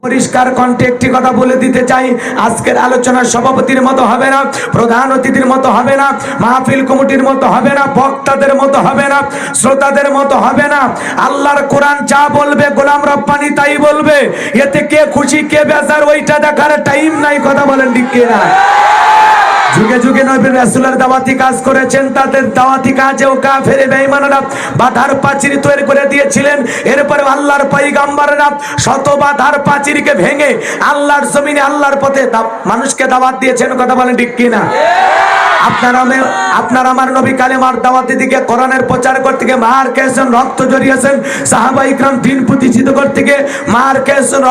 পরিষ্কার কণ্ঠে একটি কথা বলে দিতে চাই, আজকের আলোচনা সভাপতির মতো হবে না, প্রধান অতিথির মতো হবে না, মাহফিল কমিটির মতো হবে না, বক্তাদের মতো হবে না, শ্রোতাদের মতো হবে না। আল্লাহর কোরআন যা বলবে গোলাম রব্বানী তাই বলবে। এতে কে খুশি কে বেজার ওইটা দেখার টাইম নাই। কথা বলেন ঠিক কিনা? যুগে যুগে নবী রাসূলের দাওয়াতি কাজ করেছেন, তাদের দাওয়াতি কাজেও কাফের বেঈমানরা বাধার প্রাচীর তৈরি করে দিয়েছিলেন। এরপরে আল্লাহর পয়গম্বররা শত বাধার প্রাচীরকে ভেঙে আল্লাহর জমিনে আল্লাহর পথে মানুষকে দাওয়াত দিয়েছেন। কথা বলেন ঠিক কিনা? আপনার আমার নবী কালেমার দাওয়াতের দিকে কোরআনের প্রচার করতে গিয়ে মার খেয়েছেন, রক্ত ঝরিয়েছেন। সাহাবায়ে ইকরাম দিন প্রতিষ্ঠিত করতে গিয়ে মার খেয়েছেন,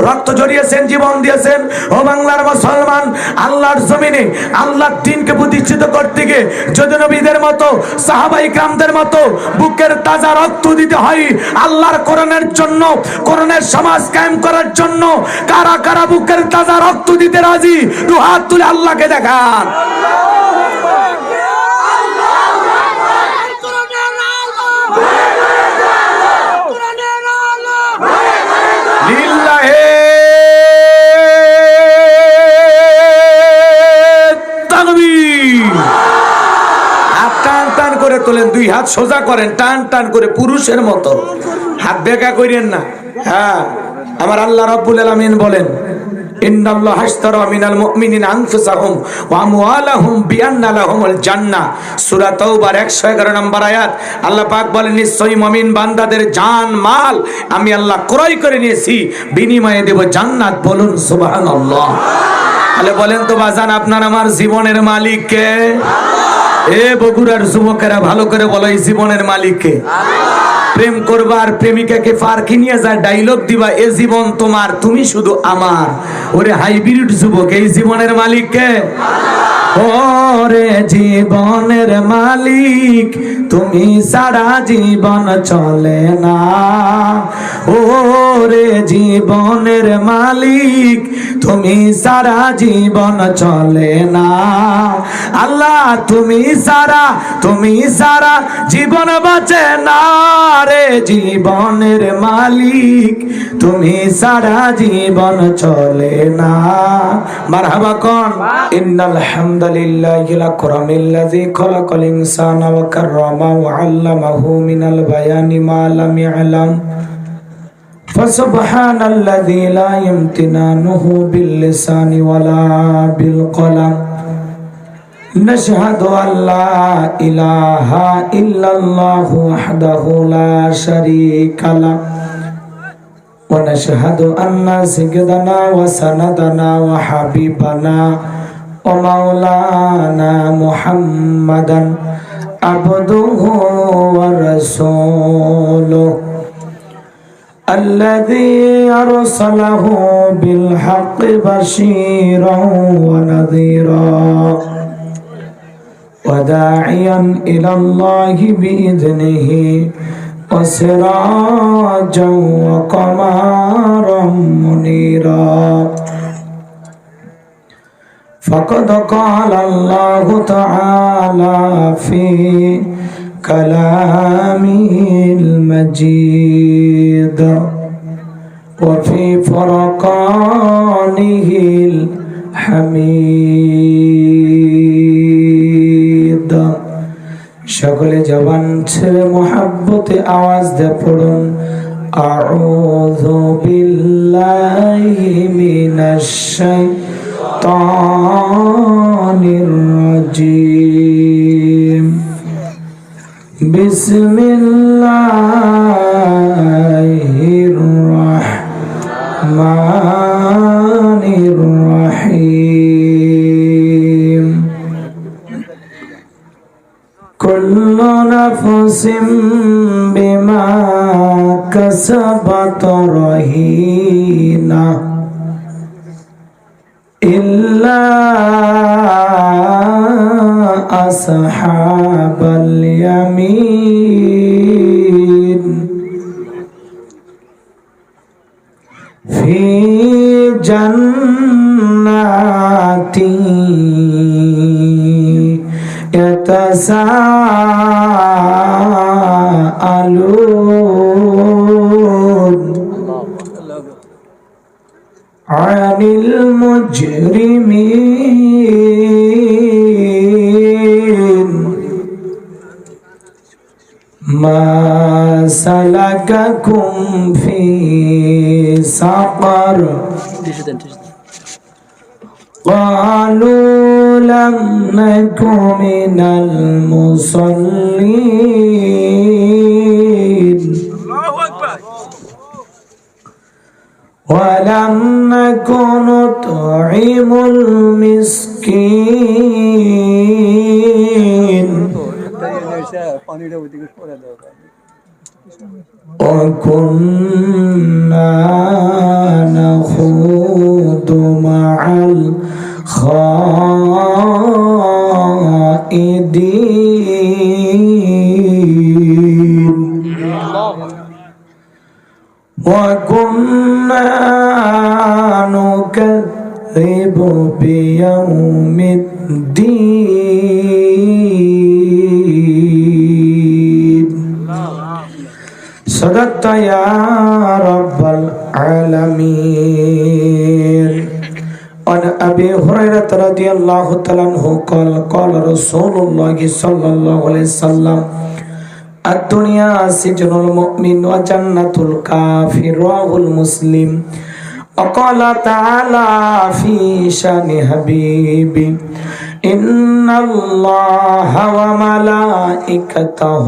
রক্ত ঝরিয়েছেন, জীবন দিয়েছেন। ও বাংলার মুসলমান, আল্লাহর জমিনে আল্লাহর দ্বীনকে প্রতিষ্ঠিত করতে গিয়ে যদি নবীদের মতো সাহাবায়ে ইকরামদের মতো বুকের তাজা রক্ত দিতে হয় আল্লাহর কোরআনের জন্য, কোরআনের সমাজ কায়েম করার জন্য, কারা কারা বুকের তাজা রক্ত দিতে রাজি? দুই হাত তুলে আল্লাহকে দেখান। তোলেন, দুই হাত সোজা করেন, টান টান করে পুরুষের মতো, হাত বেঁকা করেন না। হ্যাঁ, আমার আল্লাহ রাব্বুল আলামিন বলেন, ইন্নাল্লাহা আশতারা মিনাল মুমিনিনা আনফুসাহুম ওয়া আমওয়ালাহুম বিআন্না লাহুমুল জান্নাহ। সূরা তাওবার 111 নম্বর আয়াত। আল্লাহ পাক বলেন, নিশ্চয়ই মুমিন বান্দাদের জান মাল আমি আল্লাহ ক্রয় করে নিয়েছি, বিনিময়ে দেব জান্নাত। বলুন সুবহানাল্লাহ। তাহলে বলেন তো বাজান, আপনার আমার জীবনের মালিক কে? এ বগুড়ার যুবকেরা ভালো করে বলো, এই জীবনের মালিক কে? প্রেম করবার প্রেমিকাকে পার্কে নিয়ে যায়, ডায়লগ দিবা, এ জীবন তোমার, তুমি শুধু আমার। ওরে হাইব্রিড যুবক, এই জীবনের মালিক কে? ওরে জীবনের মালিক তুমি সারা জীবন চলে না। ওরে জীবনের মালিক তুমি সারা জীবন চলে না। আল্লাহ তুমি সারা জীবন বাঁচে না রে। জীবনের মালিক তুমি সারা জীবন চলে না। মারহাবা কোন? ইন্নাল হামদুলিল্লাহিল আকরামিল্লাযী খালাকাল ইনসানা ওয়া কাররামা ওয়া আল্লামাহু মিনাল বায়ানি মা লাম ইয়ালাম। ফাসুবহানাল্লাযী লা ইমতিনানুহু বিল লিসানি ওয়ালা বিল কলাম। نشهد أن لا إله إلا الله وحده لا شريك له ونشهد أن سيدنا وسندنا وحبيبنا ومولانا محمدا عبده ورسوله الذي أرسله بالحق بشيرا ونذيرا وداعيا إلى الله بإذنه وسراجا وقمرا منيرا فقد قال الله تعالى في كلامه المجيد وفي فرقانه الحميد। সকলে জবান ছেড়ে মুহাব্বতে আওয়াজ দিয়ে পড়ুন, আউযু বিল্লাহি মিনাশ শাইতানির রাজীম। বিসমিল্লাহির রাহমানির রাহিম। কুল্লু নাফসিন বিমা কাসাবাত রহিনা ইল্লা আসহাবাল ইয়ামিন ফি জান্নাতি ইয়াতাসাআলুন عن المجرمين ما سلككم في سقر قالوا لم نك من المصلين ولم نكن نطعم المسكين وكنا نخوض مع الخائضين وكنا نكذب بيوم الدين صدقت يا رب العالمين. عن أبي هريرة رضي الله تعالى عنه قال قال رسول الله صلى الله عليه وسلم الدنيا سجن المؤمن وجنة الكافر رواه مسلم. وقال تعالى في شان حبيبي إن الله وملائكته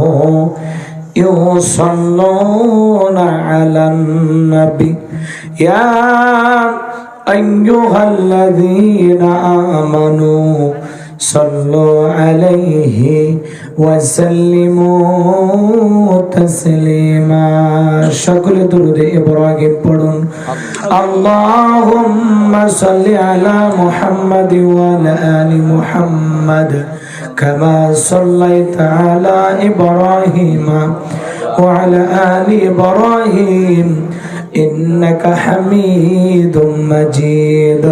يصلون على النبي يا أيها الذين آمنوا صلوا عليه وسلموا تسليما. شكل درود إبراهيم পড়ুন اللهم صل على محمد وعلى آل محمد كما صليت على إبراهيم وعلى آل إبراهيم إنك حميد مجيد.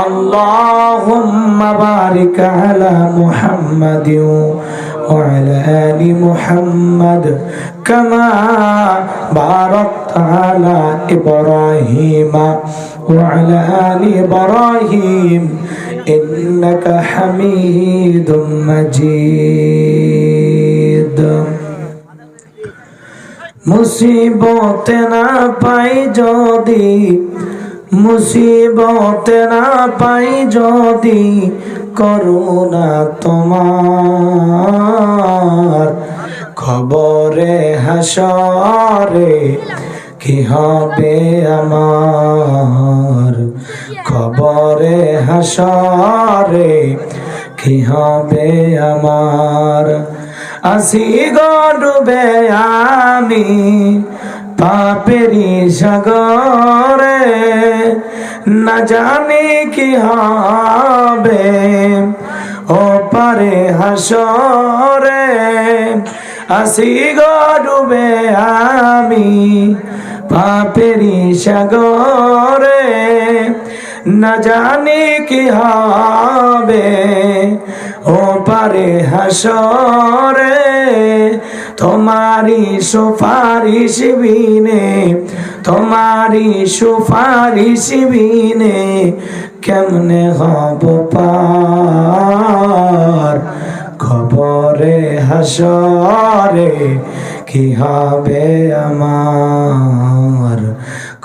اللهم بارك على محمد وعلى آل محمد كما باركت على إبراهيم وعلى آل إبراهيم إنك حميد مجيد. মুসিবতে না পাই যদি মুসিবতে না পাই যদি করুণা তোমার খবরে হাসরে কি হবে আমার খবরে হাসরে কি হবে আমার আসি গো ডুবে আমি পাপেরি সাগরে না জানি কি হবে ও পারে হাসরে আসি গো ডুবে আমি পাপেরি সাগরে না জানি কি হবে ও পারে হাসরে তোমারি সুপারিশ বিনে তোমারি সুপারিশ বিনে কেমনে হব পার খবরে হাসরে কি হবে আমার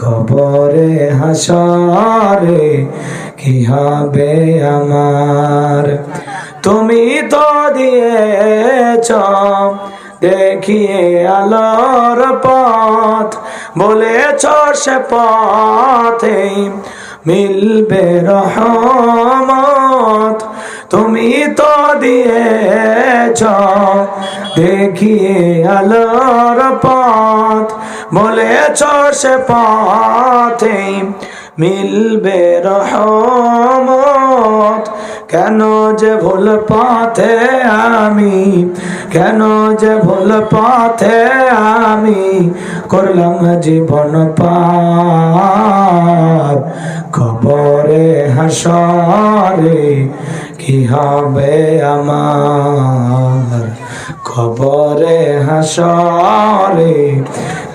খবরে হাসরে কি হবে আমার তুমি তো দিয়েছ দেখিয়ে আলোর পথ বলেছ সে পথে মিলবে রহমত তুমি তো দিয়েছ দেখিয়ে আলোর পথ বলেছ সে পথে মিলবে রহমত কেন যে ভুল পথে আমি কেন যে ভুল পথে আমি করলাম জীবন পার খবরে হাসরে কি হবে আমার খবরে হাসরে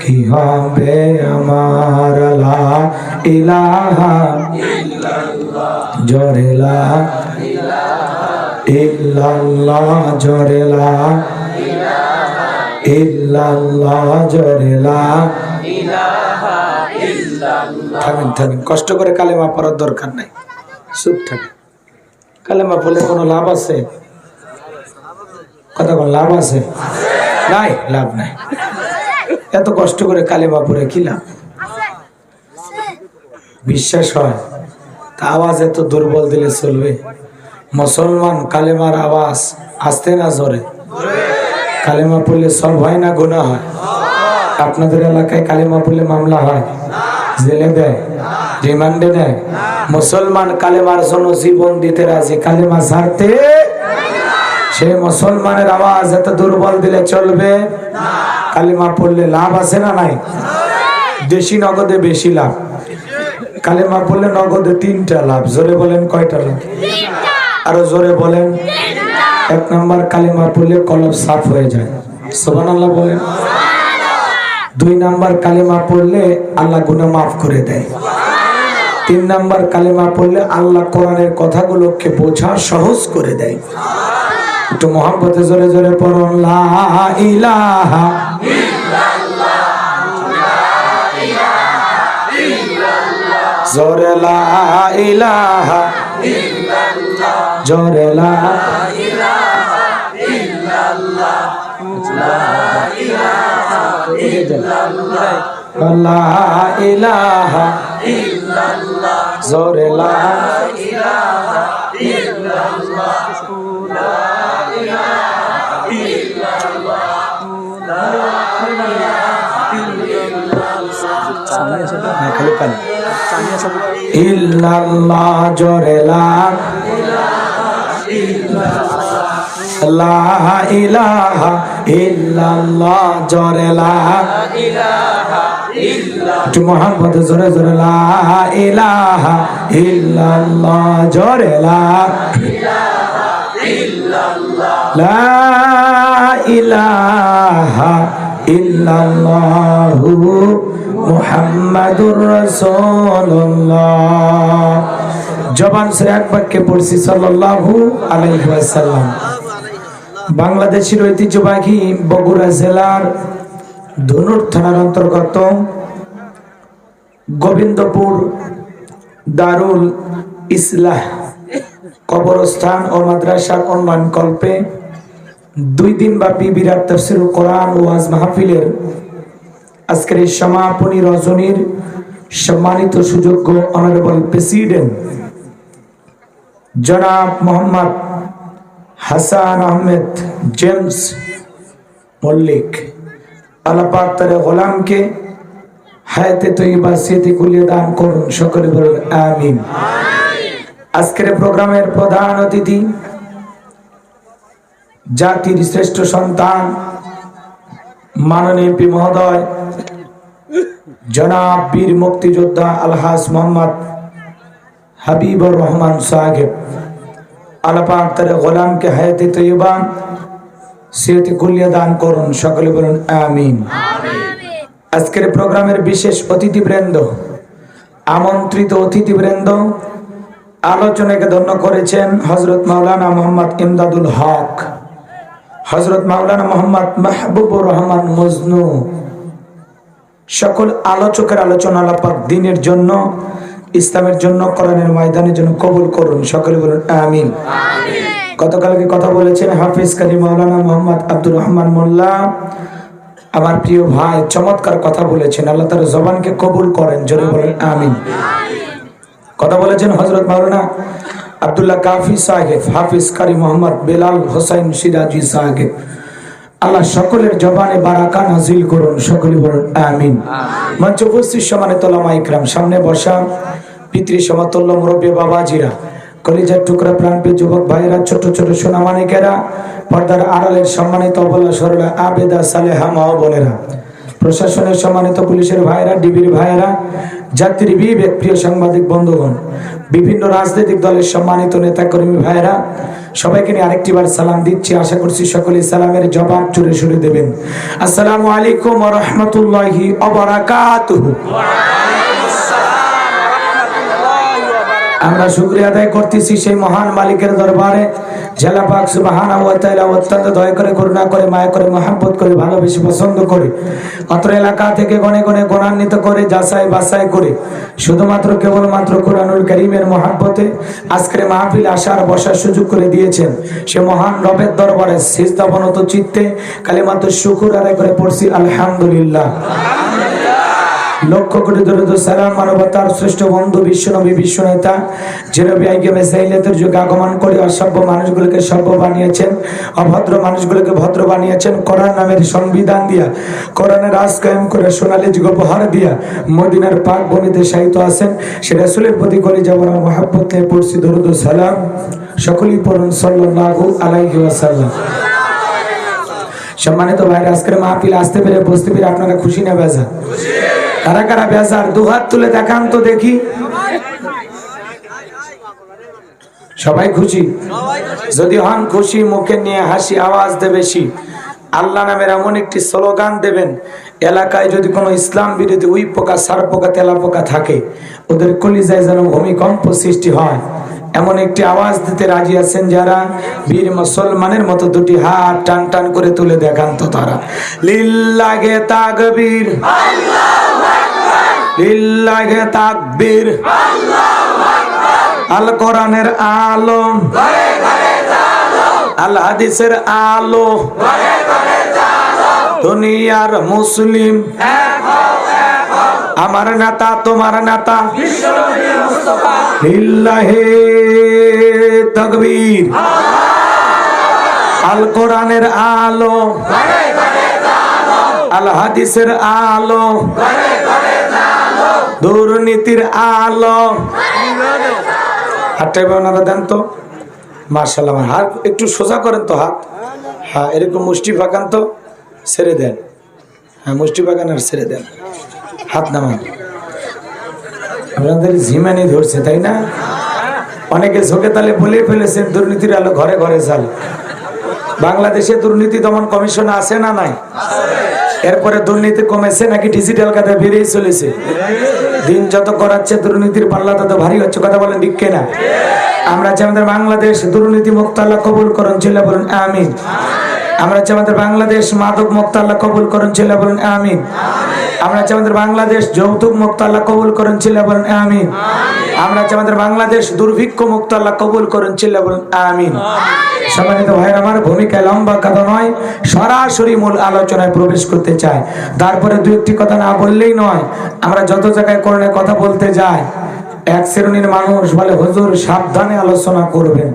কি হবে আমার লা ইলাহা জোরে লা ইল্লাল্লাহ জোরে লা ইল্লাল্লাহ জোরে লা ইলাহা ইল্লাল্লাহ। থামেন, কষ্ট করে কালেমা পড়ার দরকার নাই, চুপ থাকেন। কালেমা পড়লে কোনো লাভ আছে? কথা কোন লাভ আছে? নাই, লাভ নাই। এত কষ্ট করে কালেমা পড়ে কি লাভ? বিশ্বাস হয় তা আওয়াজ এত দুর্বল দিলে চলবে? মুসলমান কালেমার আওয়াজ আসতে না জোরে? কালেমা পড়লে সব হয় না গুনাহ হয়? আপনাদের এলাকায় কালেমা পড়লে মামলা হয়, জেলে দেয়, রিমান্ডে দেয়? মুসলমান কালেমার জন্য জীবন দিতে রাজি, কালেমা ছাড়তে। সে মুসলমানের আওয়াজ এত দুর্বল দিলে চলবে? কালেমা পড়লে লাভ আছে না নাই? দেশি নগদে বেশি লাভ। কালেমা পড়লে নগদে 3টা লাভ। জোরে বলেন কয়টা লাভ? আরো জোরে বলেন। 1 নাম্বার, কালেমা পড়লে কলব সাফ হয়ে যায়, সুবহানাল্লাহ বলেন। 2 নাম্বার, কালেমা পড়লে আল্লাহ গুনাহ মাফ করে দেয়। 3 নাম্বার, কালেমা পড়লে আল্লাহ কোরআনের কথাগুলোকে বোঝা সহজ করে দেয়। একটু মহব্বতে জোরে জোরে পড়ুন, লা ইলাহা ইল্লাল্লাহ, জোরে লা ইলাহা ইল্লাল্লাহ, জোরে লা ইলাহা ইল্লাল্লাহ, লা ইলাহা ইল্লাল্লাহ, লা ইলাহা ইল্লাল্লাহ, জোরে লা ইলাহা ইল্লাল্লাহ, লা ইলাহা ইল্লাল্লাহ, লা ইলাহা ইল্লাল্লাহ, জোরে লা ইলাহা ইল্লাল্লাহ, জোরে লা ইলাহা ইল্লাল্লাহ, একটু মুহাব্বতে জোরে জোরে, লা ইলাহা ইল্লাল্লাহ, জোরে লা ইলাহা ইল্লাল্লাহ, লা ইলাহা ইল্লাল্লাহু মুহাম্মাদুর রাসূলুল্লাহ। জবান ছেড়ে এক বাক্যে পড়ছি সাল্লাল্লাহু আলাইহি ওয়াসাল্লাম। বাংলাদেশের ঐতিহ্যবাহী বগুড়া জেলার ধনুর থানার অন্তর্গত গোবিন্দপুর দারুল ইসলাহ কবরস্থান ও মাদ্রাসার উন্নয়ন কল্পে 2 দিন ব্যাপী বিরাট তাফসীরুল কোরআন ওয়াজ মাহফিলের আজকের এই সমাপনী রজনীর সম্মানিত সুযোগ্য অনারেবল প্রেসিডেন্ট জনাব মোহাম্মদ হাসান আহমেদ জেমস মল্লিক, আল্লাহ পাক তার গোলামকে হায়াতে তৈয়বা সিয়াতে কুলিয়া দান করুন, সকলে বলুন আমিন। আজকের প্রোগ্রামের প্রধান অতিথি জাতির শ্রেষ্ঠ সন্তান মাননীয় এমপি মহোদয় জনাব বীর মুক্তিযোদ্ধা আলহাজ মোহাম্মদ হাবিবুর রহমান সাহেব, আল্লাহ পাক তার গোলামকে হায়াতে তৈয়বা সিয়াতে কুলিয়া দান করুন, সকলে বলুন আমিন। আজকের প্রোগ্রামের বিশেষ অতিথিবৃন্দ, আমন্ত্রিত অতিথিবৃন্দ, আলোচনাকে ধন্য করেছেন হযরত মাওলানা মোহাম্মদ ইমদাদুল হক, হযরত মাওলানা মোহাম্মদ মাহবুবুর রহমান মজনু। সকল আলোচকের আলোচনা আল্লাহ পাক দ্বীনের জন্য, ইসলামের জন্য, কোরআনের ময়দানের জন্য কবুল করুন, সকলে বলুন আমিন। গতকালকে কথা বলেছেন হাফিজ কারি মাওলানা মোহাম্মদ আব্দুর রহমান মোল্লা, আমার প্রিয় ভাই, চমৎকার কথা বলেছেন, আল্লাহ তার জবানকে কবুল করেন, জোরে বলেন আমিন। কথা বলেছেন হযরত মাওলানা আব্দুল্লাহ কাফি সাহেব, হাফিজ কারি মোহাম্মদ বেলাল হোসেন সিরাজি সাহেব, আল্লাহ সকলের জবানে বারাকা নাজিল করুন, সকলে বলুন আমিন। মঞ্চে উপস্থিত সম্মানিত ওলামা ইকরাম, সামনে বসা পিতৃ সমতুল্য মুরব্বী বাবাজিরা, কলিজার টুকরা প্রাণপ্রিয় যুবক ভাইয়েরা, ছোট ছোট সোনামানিকেরা, পর্দার আড়ালের সম্মানিত অবলা সরলা আবেদা সালেহা মা বোনেরা, প্রশাসনের সম্মানিত পুলিশের ভাইয়েরা, ডিবির ভাইয়েরা, যাত্রী বিবেক প্রিয় সাংবাদিক বন্ধুগণ, বিভিন্ন রাজনৈতিক দলের সম্মানিত নেতাকর্মী ভাইয়েরা, সবাইকে নিয়ে আরেকটি বার সালাম দিচ্ছি। আশা করছি সকলে সালামের জবাব চুরে শুনে দেবেন। আসসালামু আলাইকুম ওয়া রাহমাতুল্লাহি ওয়া বারাকাতুহু। আমরা শুকরিয়া আদায় করতেছি সেই মহান মালিকের দরবারে, জেলা পাক সুবহানাহু ওয়া তাআলা অত্যন্ত দয়া করে, করুণা করে, মায়া করে, মহব্বত করে, ভালোবেসে পছন্দ করে অত্র এলাকা থেকে গণে গণে গুণান্বিত করে, যাচাই বাছাই করে শুধুমাত্র কেবলমাত্র কোরআনুল কারীমের মহব্বতে আজকের মাহফিল আসার বসার সুযোগ করে দিয়েছেন। সে মহান রবের দরবারে সিজদাবনত চিত্তে কালিমাতুশ শুকর আদায় করে পড়ছি আলহামদুলিল্লাহ। লক্ষ কোটি দরুদ সালাম মানবতার শ্রেষ্ঠ বন্ধু বিশ্বনবী বিশ্বনেতা যে নবী আইগেমে সাইলাতের যুগে আগমন করে অসভ্য মানুষগুলোকে সভ্য বানিয়েছেন, অভদ্র মানুষগুলোকে ভদ্র বানিয়েছেন। কোরআন নামের সংবিধান দিয়া, কোরআনের রাজ কায়েম করে সোনালী যুগ উপহার দিয়া মদিনার পাক ভূমিতে শায়িত আছেন। সে রাসূলের প্রতি করে যাব মহব্বত নিয়ে পড়ছি দরুদ সালাম। সকলেই পড়ুন সাল্লাল্লাহু আলাইহি ওয়াসাল্লাম। সম্মানিত ভাইরা, আজকের মাহফিল আসতে পেরে বসতে পেরে আপনারা খুশি না বেজা? কারা কারা বেজার দুহাত তুলে দেখান তো দেখি। সবাই খুশি? যদি হন খুশি, মুখে নিয়ে হাসি আওয়াজ দে বেশি। আল্লাহ নামের এমন একটি স্লোগান দেবেন, এলাকায় যদি কোনো ইসলাম বিরোধী উই পোকা, সার পোকা, তেলা পোকা থাকে, ওদের কলিজায় যেন ভূমিকম্প সৃষ্টি হয়, এমন একটি আওয়াজ দিতে রাজি আছেন যারা? বীর মুসলমানের মতো দুটি হাত টান টান করে তুলে দেখান তো তারা। লিল্লাহে তাকবীর, লিল্লাহে তাকবীর, আল কোরআনের আলো, আল হাদিসের আলো, দুনিয়ার মুসলিম, আমার নেতা তোমার নেতা, লিল্লাহে তাকবীর, আল কোরআনের আলো, আল হাদিসের আলো, দুর্নীতির আলো। হাতটা ওনারা দেন তো, মার্শাল্লাহ। আমার হাত একটু সোজা করেন তো, হাত, হ্যাঁ এরকম মুষ্টি পাকান তো, ছেড়ে দেন, হ্যাঁ মুষ্টি পাকান আর ছেড়ে দেন, হাত নামান। আপনাদের ঝিমানি ধরছে তাই না? অনেকে ঝোঁকে তালে বলে ফেলেছেন দুর্নীতির আলো ঘরে ঘরে চাল। বাংলাদেশে দুর্নীতি দমন কমিশন আছে না নাই? এরপরে দুর্নীতি কমেছে নাকি ডিজিটাল কাজে বেরিয়ে চলেছে? দিন যত করাচ্ছে দুর্নীতির পাল্লা তত ভারী হচ্ছে, কথা বলেন ঠিক কিনা? আমরা চাই আমাদের বাংলাদেশ দুর্নীতি মুক্ত, আল্লাহ কবুল করুন, চিল্লা বলুন আমিন। আমরা চাই আমাদের বাংলাদেশ মাদক মুক্ত, আল্লাহ কবুল করুন, চিল্লা বলুন আমিন। আমরা চাই আমাদের বাংলাদেশ যৌতুক মুক্ত, আল্লাহ কবুল করুন, চিল্লা বলুন আমিন। আমরা চাই আমাদের বাংলাদেশ দুর্ভিক্ষ মুক্ত, আল্লাহ কবুল করুন, চিল্লা বলুন আমিন। সম্মানিত ভাইয়ের আমার, ভূমিকায় লম্বা কথা নয়, সরাসরি মূল আলোচনায় প্রবেশ করতে চাই। তারপরে দু একটি কথা না বললেই নয়। আমরা যত জায়গায় কোরআনের কথা বলতে যাই, এক শ্রেণীর মানুষ বলে হুজুর সাবধানে আলোচনা করবেন,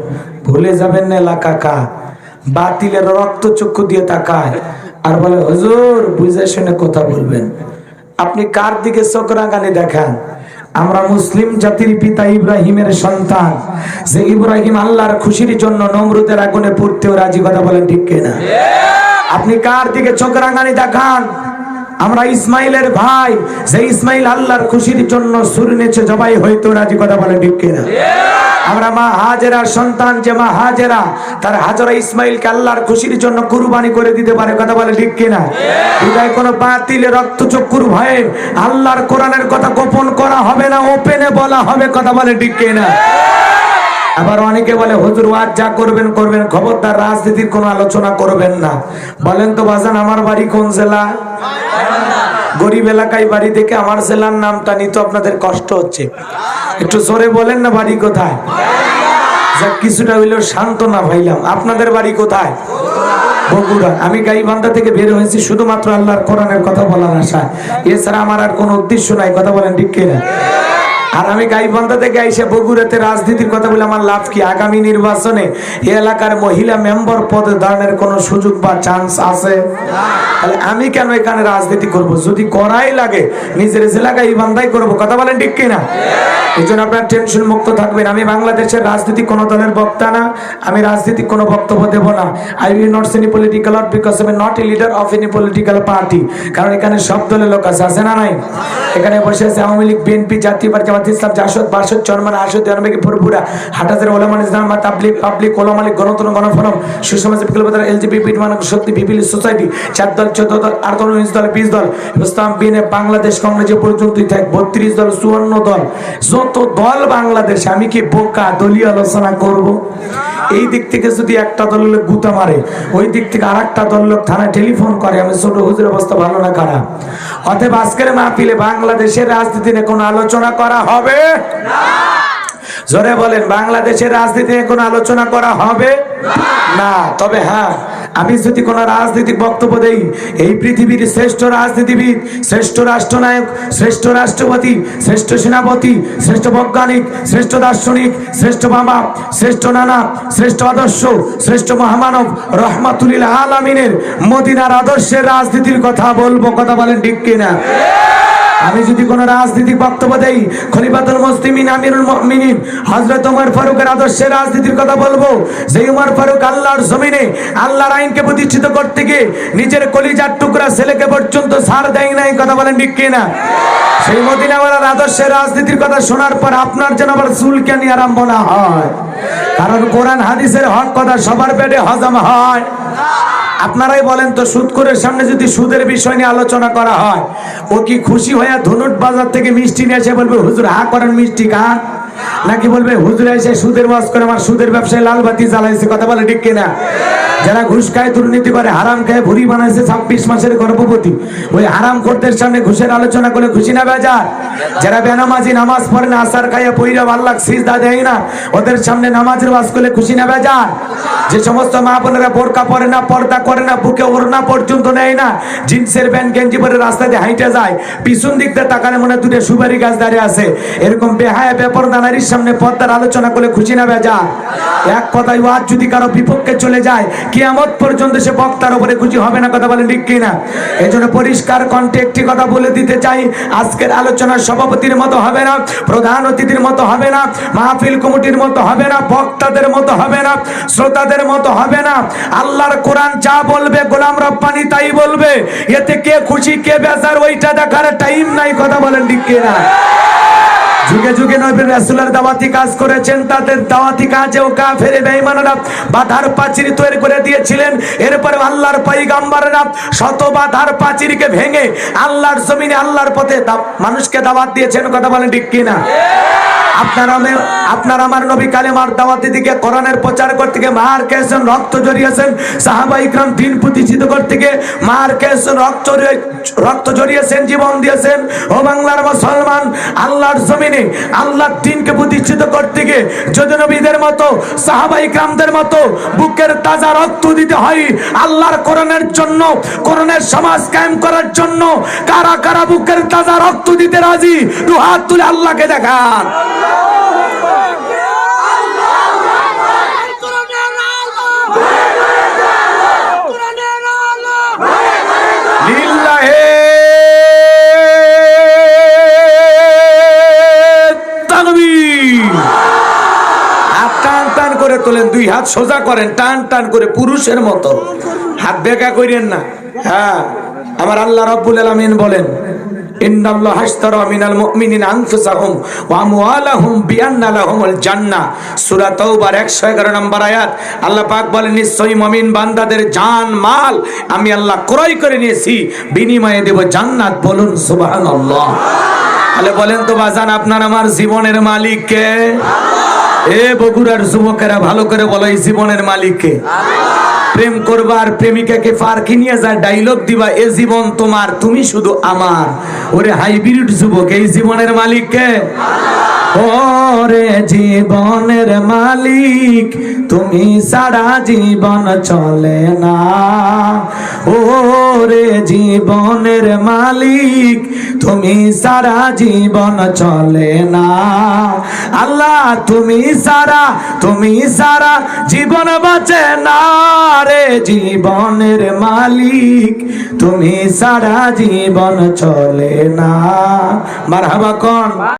ভুলে যাবেন না এলাকা কা, বাতিলের রক্ত চক্ষু দিয়ে তাকায় আর বলে হুজুর বুঝে শুনে কথা বলবেন। আপনি কার দিকে চোখ রাঙানি দেখান? আমরা মুসলিম জাতির পিতা ইব্রাহিমের সন্তান, যে ইব্রাহিম আল্লাহর খুশির জন্য নমরুদের আগুনে পুড়তেও রাজি, কথা বলেন ঠিক কিনা? আপনি কার দিকে চোখ রাঙানি দেখান? আমরা ইসমাইলের ভাই, যে ইসমাইল আল্লাহর খুশির জন্য ছুরি নেচে জবাই হইতো রাজি, কথা বলেন ঠিক কিনা? আমরা মা হাজেরার সন্তান, যে মা হাজেরা তার হাজরা ইসমাইলকে আল্লাহর খুশির জন্য কুরবানি করে দিতে পারে, কথা বলে ঠিক কিনা? হৃদয় কোন বাতিলে রক্তচক্ষুর ভয়ে আল্লাহর কোরআনের কথা গোপন করা হবে না, ওপেনে বলা হবে, কথা বলে ঠিক কিনা? আবার অনেকে বলে হুজুর ওয়াজ যা করবেন করবেন, খবরদার রাজনীতির কোনো আলোচনা করবেন না। বলেন তো বাজান, আমার বাড়ি কোন জেলা? গরিব এলাকায় বাড়ি থেকে আমার জেলার নামটা নিতে আপনাদের কষ্ট হচ্ছে, একটু জোরে বলেন না বাড়ি কোথায়? যা কিছুটা হইলেও সান্ত্বনা পাইলাম। আপনাদের বাড়ি কোথায়? বগুড়া। আমি গাইবান্ধা থেকে বের হয়েছি শুধুমাত্র আল্লাহর কোরআনের কথা বলার আশায়, এছাড়া আমার আর কোনো উদ্দেশ্য নাই, কথা বলেন ঠিক কিনা? আর আমি গাইবান্ধা থেকে আইসা বগুড়াতে রাজনীতির কথা বলে আমার লাভ কি? আগামী নির্বাচনে এই এলাকার মহিলা মেম্বার পদে দাঁড়ানোর কোনো সুযোগ বা চান্স আছে? তাহলে আমি কেন এখানে রাজনীতি করব? যদি করাই লাগে নিজের জেলা গাইবান্ধাই করব, কথা বলেন ঠিক কিনা? এই জন্য আপনার টেনশন মুক্ত থাকবেন। আমি বাংলাদেশের রাজনীতি কোনো দলের বক্তা না, আমি রাজনীতিক কোনো বক্তব্য দেব না। I will not C any political or because I am not a leader of any political party. কারণ এখানে সব দলের লোক আছে, আছে না নাই? এখানে বসে আছে আওয়ামী লীগ, বিএনপি, জাতীয় পার্টি, জামাত ইসলাম জাসদ বাসদ চরমান আসদ আরবেকে পুরপুরা হাটাজার ওলামা ইসলাম পাবলিক ওলামালিক গণতন্ত্র গণফোরাম সুসমাজ বিপ্লবতার এলজিবিটি মানব শক্তি পিপিল সোসাইটি 4 দল 14 দল 8 দল 19 দল 20 দল ইসলাম বিনে বাংলাদেশ কংগ্রেস যে পর্যন্তই থাকে 32 দল 54 দল যত দল বাংলাদেশে আমি কি বোকা দলীয় আলোচনা করব? এই দিক থেকে যদি একটা দল লোক গুতা মারে, ওই দিক থেকে আরেকটা দল লোক থানায় টেলিফোন করে, আমি ছোট হুজুরের অবস্থা ভালো না খারাপ? অতএব আজকের মাহফিলে বাংলাদেশের রাজনীতি নিয়ে কোনো আলোচনা করা হবে না। জোরে বলেন, বাংলাদেশের রাজনীতি নিয়ে কোনো আলোচনা করা হবে না। তবে হ্যাঁ, আমি যদি কোন রাজনৈতিক বক্তব্য দেই, এই পৃথিবীর শ্রেষ্ঠ রাজনীতিবিদ, শ্রেষ্ঠ রাষ্ট্রনায়ক, শ্রেষ্ঠ রাষ্ট্রপতি, শ্রেষ্ঠ সেনাপতি, শ্রেষ্ঠ বৈজ্ঞানিক, শ্রেষ্ঠ দার্শনিক, শ্রেষ্ঠ বাবা, শ্রেষ্ঠ নানা, শ্রেষ্ঠ আদর্শ, শ্রেষ্ঠ মহামানব রহমাতুল আলামিনের মদিনার আদর্শের রাজনীতির কথা বলবো। কথা বলেন ঠিক কিনা? আমি যদি কোন রাজনৈতিক বক্তব্য দেই, খলিফাতুল মুসলিমিন আমিরুল মুমিনিন হযরত ওমর ফারুকের আদর্শের রাজনীতির কথা বলবো। যে ওমর ফারুক আল্লাহর জমিনে আল্লাহর আইনকে প্রতিষ্ঠিত করতে গিয়ে নিজের কলিজার টুকরা ছেলেকে পর্যন্ত ছাড় দেয় নাই। কথা বলেন ঠিক কিনা? সেই মদিনাওয়ালার আদর্শের রাজনীতির কথা শোনার পর আপনার যেন আবার চুলকানি আরম্ভ না হয়, কারণ কোরআন হাদিসের হক কথা সবার পেটে হজম হয়। আপনারাই বলেন তো, সুদখোরের সামনে যদি সুদের বিষয় নিয়ে আলোচনা করা হয়, ও কি খুশি হয়ে ধনুট বাজার থেকে মিষ্টি নিয়ে এসে বলবে হুজুর হা করেন মিষ্টি খান, নাকি বলবে হুজুর এসে সুদের ওয়াজ করে আমার সুদের ব্যবসায় লাল বাতি জ্বালাইছে? কথা বলে ঠিক কিনা? যারা ঘুষ খায়, দুর্নীতি করে, হারাম খায়, ভুড়ি বানাইছে 26 মাসের গর্ভবতী, ওই হারাম করদের সামনে ঘুষের আলোচনা করে খুশি না বেজার? যারা বেনামাজি, নামাজ পড়ে না, আসার খাইয়া পইরা আল্লাহ সিজদা দেয় না, ওদের সামনে নামাজের ওয়াজ করলে খুশি না বেজার? যে সমস্ত মা বোনেরা বোরকা পরে না, পর্দা করে না, বুকে ওড়না পর্যন্ত নেয় না, জিন্সের প্যান্ট গেঞ্জি পরে রাস্তা দিয়ে হাইটে যায়, পিছন দিক দিয়ে তাকালে মনে দুটো সুপারি গাছ দাঁড়িয়ে আছে, এরকম বেহায়া বেপরদা নারীর সামনে পর্দার আলোচনা করলে খুশি না বেজার? এক কথায় ওয়াজ যদি কারো বিপক্ষে চলে যায়, কিয়ামত পর্যন্ত সে বক্তার উপরে খুশি হবে না। কথা বলেন ঠিক কিনা? এই জন্য পরিষ্কার কণ্ঠে একটি কথা বলে দিতে চাই, আজকের আলোচনার সভাপতির মতো হবে না, প্রধান অতিথির মতো হবে না, মাহফিল কমিটির মতো হবে না, বক্তাদের মতো হবে না, শ্রোতাদের মতো হবে না। আল্লাহর কোরআন যা বলবে গোলাম রব্বানি তাই বলবে। এতে কে খুশি কে বেজার ওইটা দেখার টাইম নাই। কথা বলেন ঠিক কিনা? যুগে যুগে নবী রাসূলের দাওয়াতি কাজ করেছেন, তাদের দাওয়াতি কাজেও কাফের বেঈমানরা বাধার প্রাচীর তৈরি করে দিয়েছিলেন। এরপরে আল্লাহর পয়গম্বররা শত বাধার প্রাচীরকে ভেঙে আল্লাহর জমিনে আল্লাহর পথে মানুষকে দাওয়াত দিয়েছেন। কথা বলেন ঠিক কিনা? আপনার আমার নবী কালেমার দাওয়াতের দিকে, কোরআনের প্রচার করতে গিয়ে মার খেয়েছেন, রক্ত ঝরিয়েছেন। সাহাবা ইকরাম দিন প্রতিষ্ঠিত করতে গিয়ে মার খেয়েছেন, রক্ত ঝরিয়েছেন, জীবন দিয়েছেন। ও বাংলার মুসলমান, আল্লাহর জমিনে আল্লাহর দ্বীনকে প্রতিষ্ঠিত করতে গিয়ে যদি নবীদের মতো, সাহাবা ইকরামদের মতো বুকের তাজা রক্ত দিতে হয় আল্লাহর কোরআনের জন্য, কোরআনের সমাজ কায়েম করার জন্য, কারা কারা বুকের তাজা রক্ত দিতে রাজি? দুই হাত তুলে আল্লাহকে দেখান। তোলেন, দুই হাত সোজা করেন, টান টান করে পুরুষের মতো, হাত বেঁকা করেন না। হ্যাঁ, আমার আল্লাহ রাব্বুল আলামিন বলেন, ইন্নাল্লাহা আশতারা মিনাল মুমিনিনা আনফুসাহুম ওয়া আমওয়ালাহুম বিআন্না লাহুমুল জান্নাহ। সূরা তাওবার 111 নম্বর আয়াত। আল্লাহ পাক বলেন, নিশ্চয়ই মুমিন বান্দাদের জান মাল আমি আল্লাহ ক্রয় করে নিয়েছি, বিনিময়ে দেব জান্নাত। বলুন সুবহানাল্লাহ। তাহলে বলেন তো বাজান, আপনার আমার জীবনের মালিক কে? এ বগুড়ার যুবকেরা ভালো করে বলো, এই জীবনের মালিক কে? প্রেম করবা আর প্রেমিকাকে পার্কে নিয়ে যায় ডায়লগ দিবা, এ জীবন তোমার, তুমি শুধু আমার। ওরে হাইব্রিড যুবক, এই জীবনের মালিক কে? ওরে জীবনের মালিক তুমি সারা জীবন চলে না। ওরে জীবনের মালিক তুমি সারা জীবন চলে না। আল্লাহ তুমি সারা জীবন বাঁচে না রে। জীবনের মালিক তুমি সারা জীবন চলে না। মারহাবা কোন?